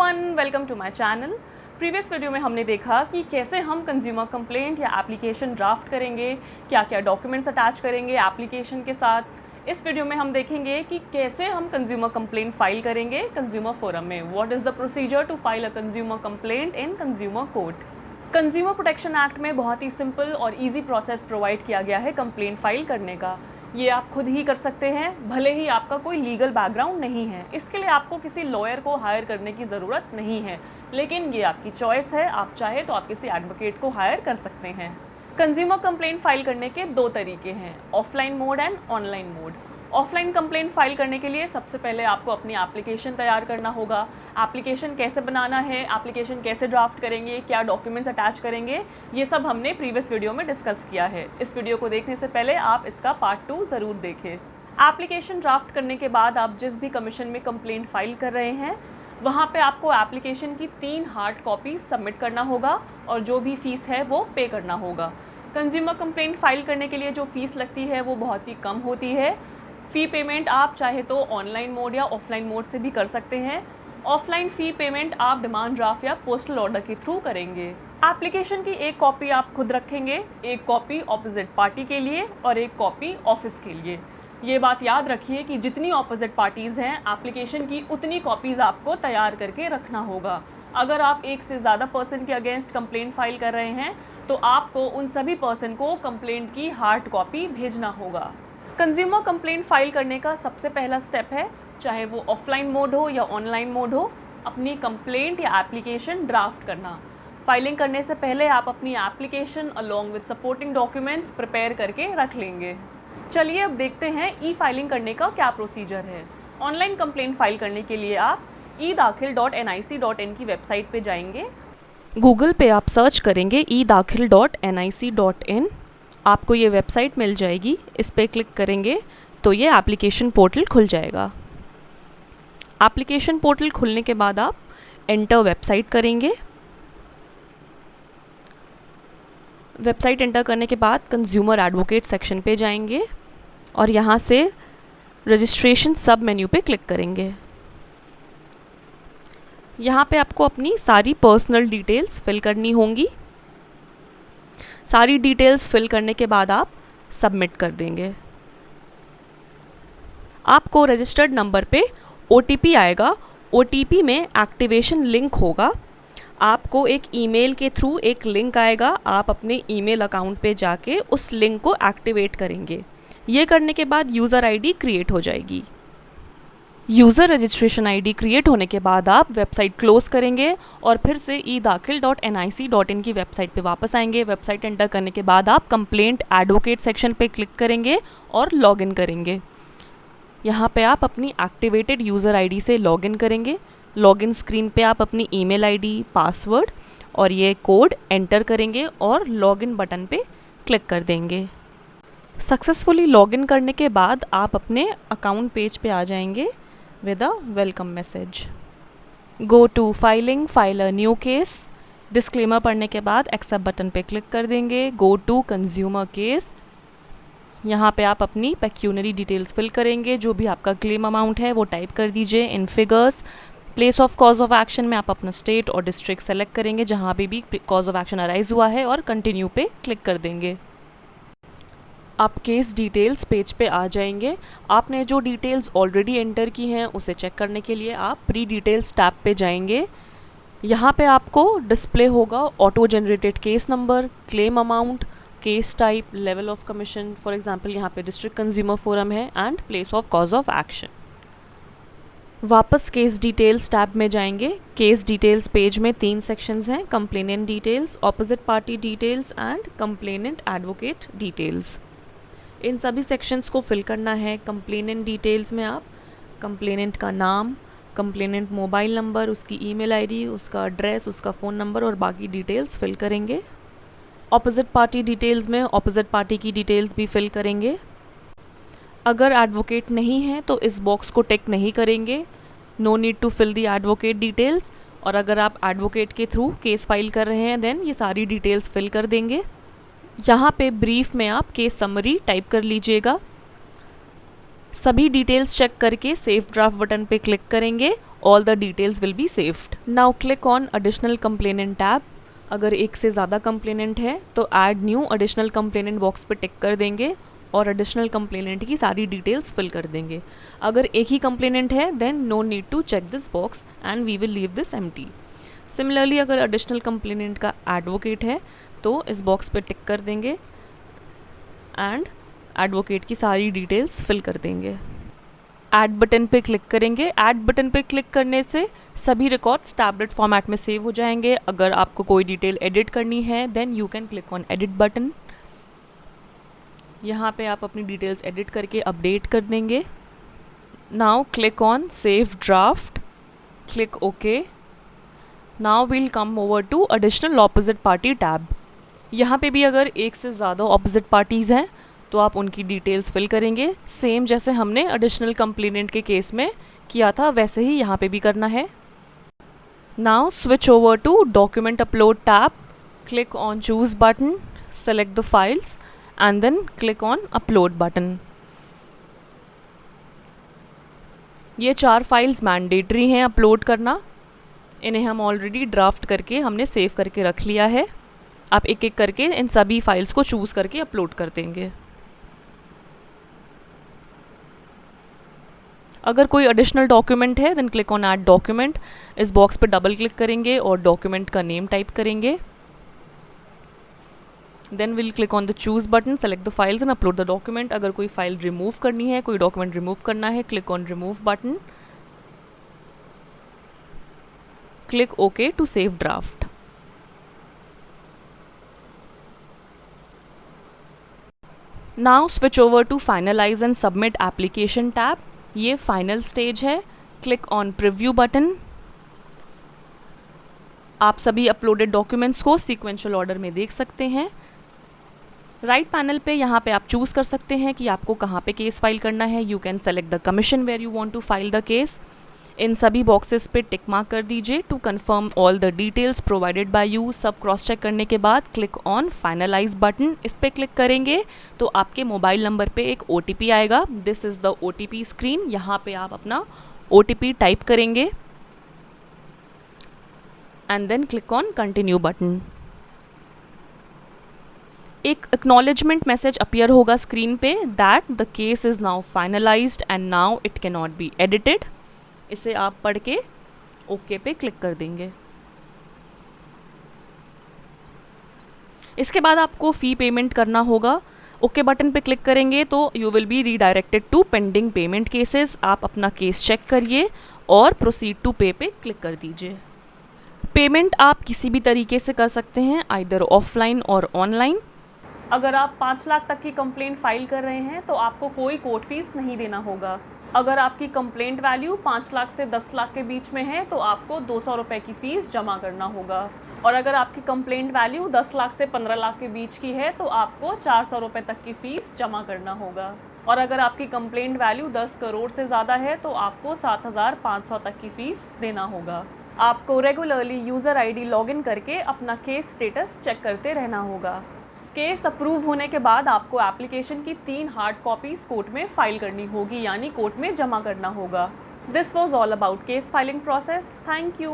Everyone, welcome to my channel. Previous video में हमने देखा कि कैसे हम कंज्यूमर कंप्लेंट या एप्लीकेशन ड्राफ्ट करेंगे, क्या क्या डॉक्यूमेंट्स अटैच करेंगे एप्लीकेशन के साथ। इस वीडियो में हम देखेंगे कि कैसे हम कंज्यूमर कंप्लेंट फाइल करेंगे कंज्यूमर फोरम में। What is the procedure to file a consumer complaint in consumer court. Consumer protection act में बहुत ही सिंपल और इजी प्रोसेस प्रोवाइड किया गया है कंप्लेंट फाइल करने का। ये आप खुद ही कर सकते हैं, भले ही आपका कोई लीगल बैकग्राउंड नहीं है। इसके लिए आपको किसी लॉयर को हायर करने की ज़रूरत नहीं है, लेकिन ये आपकी चॉइस है। आप चाहे तो आप किसी एडवोकेट को हायर कर सकते हैं। कंज्यूमर कंप्लेंट फाइल करने के दो तरीके हैं, offline mode and online mode. Offline complaint file करने के लिए सबसे पहले आपको अपनी एप्लीकेशन तैयार करना होगा। एप्लीकेशन कैसे बनाना है, एप्लीकेशन कैसे ड्राफ्ट करेंगे, क्या डॉक्यूमेंट्स अटैच करेंगे, ये सब हमने प्रीवियस वीडियो में डिस्कस किया है। इस वीडियो को देखने से पहले आप इसका पार्ट 2 ज़रूर देखें। एप्लीकेशन ड्राफ्ट करने के बाद आप जिस भी कमीशन में कंप्लेंट फाइल कर रहे हैं, वहाँ पे आपको एप्लीकेशन की 3 हार्ड कॉपी सबमिट करना होगा और जो भी फ़ीस है वो पे करना होगा। कंज्यूमर कंप्लेंट फाइल करने के लिए जो फ़ीस लगती है वो बहुत ही कम होती है। फ़ी पेमेंट आप चाहे तो ऑनलाइन मोड या ऑफलाइन मोड से भी कर सकते हैं। ऑफलाइन फ़ी पेमेंट आप डिमांड ड्राफ्ट या पोस्टल ऑर्डर के थ्रू करेंगे। एप्लीकेशन की एक कॉपी आप खुद रखेंगे, एक कॉपी ऑपोजिट पार्टी के लिए और एक कॉपी ऑफिस के लिए। ये बात याद रखिए कि जितनी ऑपोजिट पार्टीज़ हैं, एप्लीकेशन की उतनी कॉपीज़ आपको तैयार करके रखना होगा। अगर आप एक से ज़्यादा पर्सन के अगेंस्ट कंप्लेंट फाइल कर रहे हैं तो आपको उन सभी पर्सन को कंप्लेंट की हार्ड कॉपी भेजना होगा। कंज्यूमर कंप्लेंट फाइल करने का सबसे पहला स्टेप है, चाहे वो ऑफलाइन मोड हो या ऑनलाइन मोड हो, अपनी कंप्लेंट या एप्लीकेशन ड्राफ्ट करना। फाइलिंग करने से पहले आप अपनी application along with supporting documents prepare करके रख लेंगे। चलिए अब देखते हैं ई फाइलिंग करने का क्या प्रोसीजर है। ऑनलाइन कंप्लेंट फाइल करने के लिए आप edakhil.nic.in की वेबसाइट पे जाएंगे। गूगल पे आप सर्च करेंगे edakhil.nic.in, आपको ये वेबसाइट मिल जाएगी। इस पर क्लिक करेंगे तो ये एप्लीकेशन पोर्टल खुल जाएगा। एप्लीकेशन पोर्टल खुलने के बाद आप एंटर वेबसाइट करेंगे। वेबसाइट एंटर करने के बाद कंज्यूमर एडवोकेट सेक्शन पे जाएंगे और यहाँ से रजिस्ट्रेशन सब मेन्यू पे क्लिक करेंगे। यहाँ पे आपको अपनी सारी पर्सनल डिटेल्स फिल करनी होंगी। सारी डिटेल्स फिल करने के बाद आप सबमिट कर देंगे। आपको रजिस्टर्ड नंबर पे OTP आएगा। OTP में एक्टिवेशन लिंक होगा। आपको एक ईमेल के थ्रू एक लिंक आएगा। आप अपने ईमेल अकाउंट पे जाके उस लिंक को एक्टिवेट करेंगे। ये करने के बाद यूज़र ID क्रिएट हो जाएगी। यूज़र रजिस्ट्रेशन ID क्रिएट होने के बाद आप वेबसाइट क्लोज करेंगे और फिर से edakhil.nic.in की वेबसाइट पे वापस आएंगे। वेबसाइट एंटर करने के बाद आप कंप्लेंट एडवोकेट सेक्शन पे क्लिक करेंगे और लॉगिन करेंगे। यहाँ पे आप अपनी एक्टिवेटेड यूज़र ID से लॉगिन करेंगे। लॉगिन स्क्रीन पे आप अपनी ईमेल ID, पासवर्ड और ये कोड एंटर करेंगे और लॉगिन बटन पे क्लिक कर देंगे। सक्सेसफुली लॉगिन करने के बाद आप अपने अकाउंट पेज पे आ जाएंगे with a welcome message. Go to filing, file a new case. Disclaimer पढ़ने के बाद एक्सेप्ट बटन पे क्लिक कर देंगे। Go to consumer case. यहाँ पे आप अपनी पेक्यूनरी डिटेल्स फिल करेंगे। जो भी आपका क्लेम अमाउंट है वो टाइप कर दीजिए in figures. Place of cause of action में आप अपना स्टेट और डिस्ट्रिक्ट सेलेक्ट करेंगे जहाँ भी कॉज ऑफ एक्शन अराइज हुआ है और कंटिन्यू पे क्लिक कर देंगे। आप केस डिटेल्स पेज पे आ जाएंगे। आपने जो डिटेल्स ऑलरेडी एंटर की हैं उसे चेक करने के लिए आप प्री डिटेल्स टैब पे जाएंगे। यहाँ पे आपको डिस्प्ले होगा auto generated case number, claim amount, case type, level of commission. For example यहाँ पे डिस्ट्रिक्ट कंज्यूमर फोरम है and place of cause of action. वापस केस डिटेल्स टैब में जाएंगे। केस डिटेल्स पेज में 3 सेक्शंस हैं, complainant details, opposite party details and complainant advocate details. इन सभी सेक्शंस को फिल करना है। कंप्लेनेंट डिटेल्स में आप कंप्लेनेंट का नाम, कंप्लेनेंट मोबाइल नंबर, उसकी ईमेल ID, उसका एड्रेस, उसका फ़ोन नंबर और बाकी डिटेल्स फिल करेंगे। ऑपोजिट पार्टी डिटेल्स में ऑपोजिट पार्टी की डिटेल्स भी फिल करेंगे। अगर एडवोकेट नहीं है तो इस बॉक्स को टिक नहीं करेंगे, no need to fill the advocate details. और अगर आप एडवोकेट के थ्रू केस फाइल कर रहे हैं देन ये सारी डिटेल्स फिल कर देंगे। यहाँ पे ब्रीफ में आप केस समरी टाइप कर लीजिएगा। सभी डिटेल्स चेक करके सेव ड्राफ्ट बटन पे क्लिक करेंगे all the details will be saved. Now click on additional complainant tab. अगर एक से ज़्यादा कंप्लेनेंट है तो add new additional complainant box पे टिक कर देंगे और एडिशनल कंप्लेनेंट की सारी डिटेल्स फिल कर देंगे. अगर एक ही कंप्लेनेंट है then no need to check this box and we will leave this empty. Similarly अगर एडिशनल कंप्लेनेंट का एडवोकेट है तो इस बॉक्स पे टिक कर देंगे एंड एडवोकेट की सारी डिटेल्स फिल कर देंगे. ऐड बटन पे क्लिक करेंगे. ऐड बटन पे क्लिक करने से सभी रिकॉर्ड्स टैबलेट फॉर्मेट में सेव हो जाएंगे. अगर आपको कोई डिटेल एडिट करनी है then you can click on edit button. यहाँ पे आप अपनी डिटेल्स एडिट करके अपडेट कर देंगे. Now click on save draft, click okay. Now we'll come over to additional opposite party tab. यहाँ पे भी अगर एक से ज़्यादा ऑपोजिट पार्टीज़ हैं तो आप उनकी डिटेल्स फिल करेंगे. सेम जैसे हमने एडिशनल कंप्लेनेंट के केस में किया था वैसे ही यहाँ पे भी करना है. Now switch over to document upload tab, click on choose button, select the files and then click on upload button. ये 4 फाइल्स मैंडेटरी हैं अपलोड करना. इन्हें हम ऑलरेडी ड्राफ्ट करके हमने सेव करके रख लिया है. आप एक एक करके इन सभी फाइल्स को चूज़ करके अपलोड कर देंगे. अगर कोई एडिशनल डॉक्यूमेंट है then click on add document. इस बॉक्स पे डबल क्लिक करेंगे और डॉक्यूमेंट का नेम टाइप करेंगे. Then will click on the choose button, select the files and upload the document. अगर कोई फाइल रिमूव करनी है, कोई डॉक्यूमेंट रिमूव करना है, click on remove button, click okay to save draft. Now switch over to finalize and submit application tab. ये final stage है. Click on preview button. आप सभी अपलोडेड डॉक्यूमेंट्स को सीक्वेंशियल ऑर्डर में देख सकते हैं. राइट पैनल पे यहाँ पे आप चूज़ कर सकते हैं कि आपको कहाँ पे केस फाइल करना है. You can select the commission where you want to file the case. इन सभी बॉक्सेस पे टिक मार्क कर दीजिए to confirm all the details provided by you. सब क्रॉस चेक करने के बाद क्लिक ऑन फाइनलाइज बटन. इस पर क्लिक करेंगे तो आपके मोबाइल नंबर पे एक OTP आएगा. This is the OTP screen. यहाँ पे आप अपना OTP टाइप करेंगे and then click on continue button. एक एक्नॉलेजमेंट मैसेज अपीयर होगा स्क्रीन पे that the case is now finalized and now it can not be edited. इसे आप पढ़ के ओके पे क्लिक कर देंगे. इसके बाद आपको फ़ी पेमेंट करना होगा. ओके बटन पे क्लिक करेंगे तो you will be redirected to pending payment cases. आप अपना केस चेक करिए और प्रोसीड टू पे पे क्लिक कर दीजिए. पेमेंट आप किसी भी तरीके से कर सकते हैं, आइदर ऑफलाइन और ऑनलाइन. अगर आप 5 लाख तक की कंप्लेंट फाइल कर रहे हैं तो आपको कोई कोर्ट फीस नहीं देना होगा. अगर आपकी कंप्लेंट वैल्यू 5 लाख से 10 लाख के बीच में है तो आपको 200 रुपये की फ़ीस जमा करना होगा. और अगर आपकी कंप्लेंट वैल्यू 10 लाख से 15 लाख के बीच की है तो आपको 400 रुपये तक की फ़ीस जमा करना होगा. और अगर आपकी कंप्लेंट वैल्यू 10 करोड़ से ज़्यादा है तो आपको 7,500 तक की फ़ीस देना होगा. आपको रेगुलरली यूज़र ID लॉगिन करके अपना केस स्टेटस चेक करते रहना होगा. केस अप्रूव होने के बाद आपको एप्लीकेशन की 3 हार्ड कॉपीज़ कोर्ट में फाइल करनी होगी, यानी कोर्ट में जमा करना होगा. This was all about case filing process. Thank you.